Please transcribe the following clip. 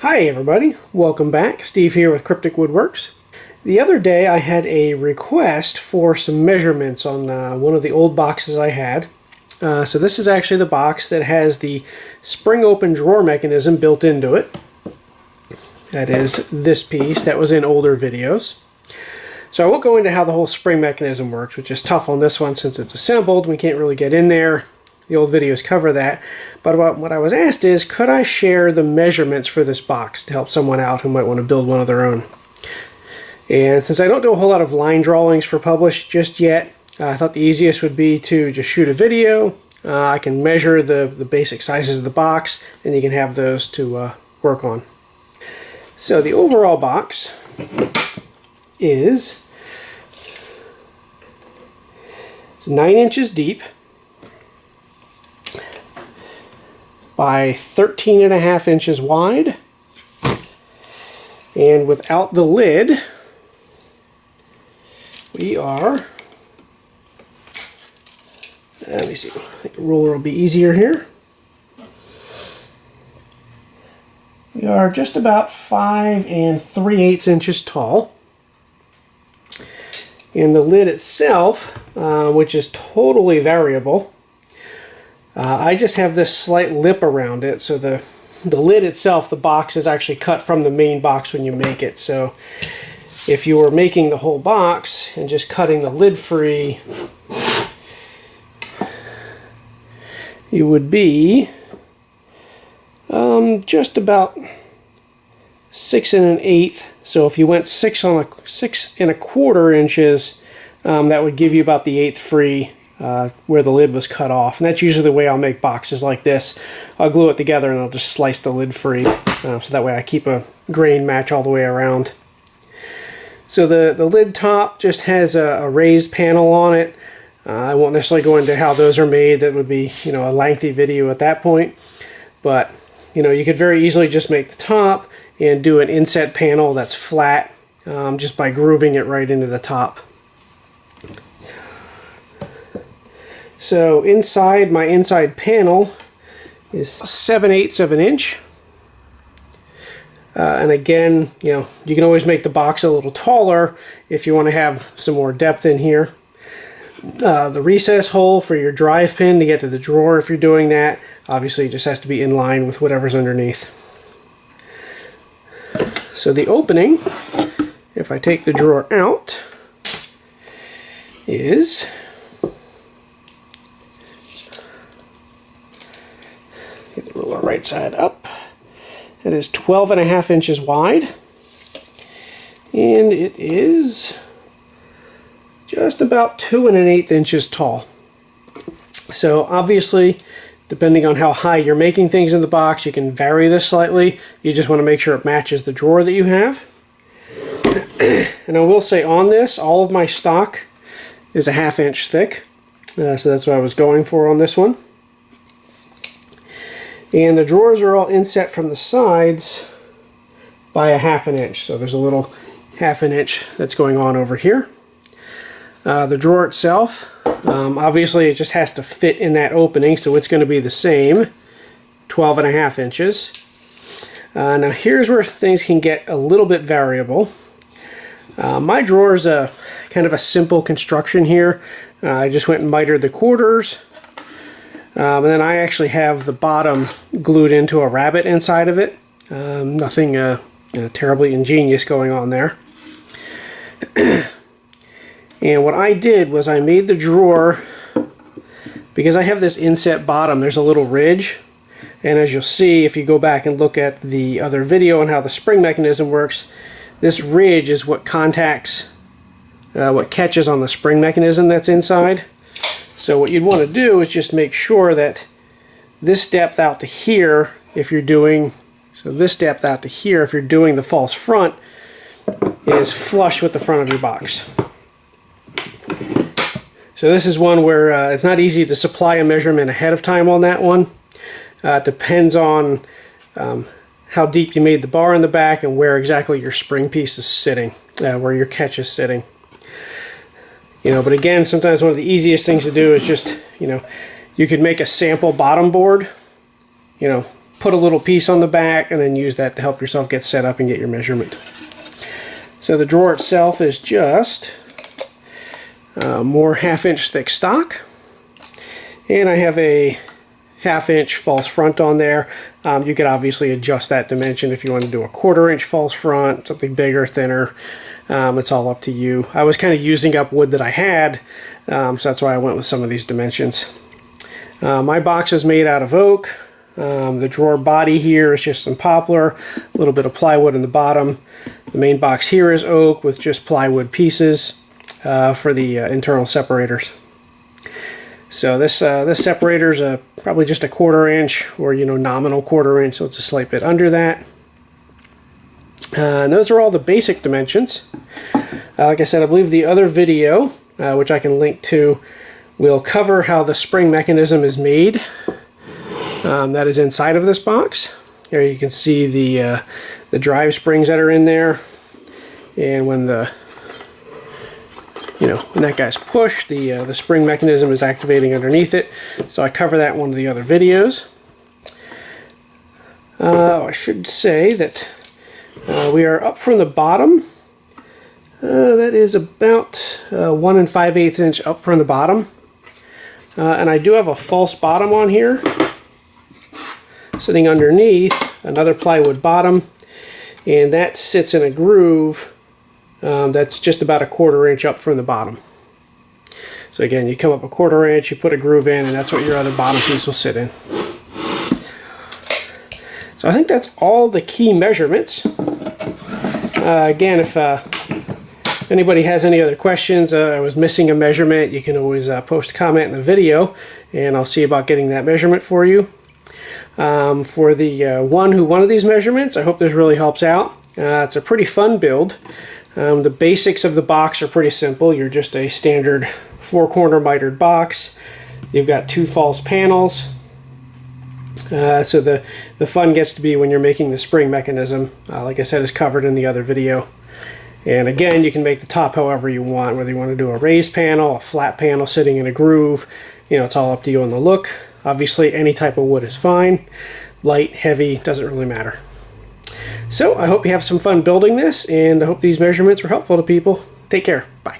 Hi everybody, welcome back. Steve here with Cryptic Woodworks. The other day I had a request for some measurements on one of the old boxes I had. So this is actually the box that has the spring open drawer mechanism built into it. That is this piece that was in older videos. So I won't go into how the whole spring mechanism works, which is tough on this one since it's assembled. We can't really get in there. The old videos cover that. But what I was asked is, could I share the measurements for this box to help someone out who might want to build one of their own? And since I don't do a whole lot of line drawings for published just yet, I thought the easiest would be to just shoot a video. I can measure the basic sizes of the box, and you can have those to work on. So the overall box is 9 inches deep by 13.5 inches wide, and without the lid we are, let me see, I think the ruler will be easier here. We are just about 5 3/8 inches tall. And the lid itself, which is totally variable, I just have this slight lip around it, so the lid itself, the box, is actually cut from the main box when you make it. So if you were making the whole box and just cutting the lid free, you would be just about 6 1/8. So if you went 6 1/4 inches, that would give you about the 1/8 free where the lid was cut off. And that's usually the way I'll make boxes like this. I'll glue it together and I'll just slice the lid free, so that way I keep a grain match all the way around. So the lid top just has a raised panel on it. I won't necessarily go into how those are made. That would be, a lengthy video at that point. But you could very easily just make the top and do an inset panel that's flat, just by grooving it right into the top. So inside, my inside panel is 7/8 of an inch. And again, you can always make the box a little taller if you want to have some more depth in here. The recess hole for your drive pin to get to the drawer, if you're doing that, obviously it just has to be in line with whatever's underneath. So the opening, if I take the drawer out, is get the ruler right side up. It is 12.5 inches wide, and it is just about 2 1/8 inches tall. So obviously, depending on how high you're making things in the box, you can vary this slightly. You just want to make sure it matches the drawer that you have. And I will say on this, all of my stock is a 1/2 inch thick. So that's what I was going for on this one. And the drawers are all inset from the sides by a 1/2 inch. So there's a little 1/2 inch that's going on over here. The drawer itself, obviously it just has to fit in that opening, so it's going to be the same, 12.5 inches. Now here's where things can get a little bit variable. My drawer is kind of a simple construction here. I just went and mitered the quarters, and then I actually have the bottom glued into a rabbet inside of it. Nothing terribly ingenious going on there. And what I did was I made the drawer, because I have this inset bottom, there's a little ridge. And as you'll see, if you go back and look at the other video on how the spring mechanism works, this ridge is what contacts, what catches on the spring mechanism that's inside. So what you'd want to do is just make sure that this depth out to here, if you're doing, this depth out to here, if you're doing the false front, is flush with the front of your box. So this is one where it's not easy to supply a measurement ahead of time on that one. It depends on how deep you made the bar in the back and where exactly your spring piece is sitting, where your catch is sitting. But again, sometimes one of the easiest things to do is just, you could make a sample bottom board, put a little piece on the back and then use that to help yourself get set up and get your measurement. So the drawer itself is just more 1/2 inch thick stock, and I have a 1/2 inch false front on there. You could obviously adjust that dimension if you want to do a 1/4 inch false front, something bigger, thinner. It's all up to you. I was kind of using up wood that I had, so that's why I went with some of these dimensions. My box is made out of oak. The drawer body here is just some poplar, a little bit of plywood in the bottom. The main box here is oak with just plywood pieces for the internal separators. So this separator is probably just a 1/4 inch, or nominal 1/4 inch, so it's a slight bit under that. And those are all the basic dimensions. Like I said, I believe the other video, which I can link to, will cover how the spring mechanism is made. That is inside of this box. There you can see the drive springs that are in there, and when when that guy's pushed, the spring mechanism is activating underneath it. So I cover that in one of the other videos. I should say that we are up from the bottom. That is about 1 5/8 inch up from the bottom. And I do have a false bottom on here, sitting underneath another plywood bottom, and that sits in a groove that's just about a 1/4 inch up from the bottom. So again, you come up a 1/4 inch, you put a groove in, and that's what your other bottom piece will sit in. So I think that's all the key measurements. Again, if anybody has any other questions, I was missing a measurement, you can always post a comment in the video, and I'll see about getting that measurement for you. For the one who wanted these measurements, I hope this really helps out. It's a pretty fun build. The basics of the box are pretty simple. You're just a standard 4-corner mitered box. You've got 2 false panels. So the fun gets to be when you're making the spring mechanism. Like I said, is covered in the other video. And again, you can make the top however you want, whether you want to do a raised panel, a flat panel sitting in a groove. It's all up to you on the look. Obviously, any type of wood is fine. Light, heavy, doesn't really matter. So I hope you have some fun building this, and I hope these measurements were helpful to people. Take care. Bye.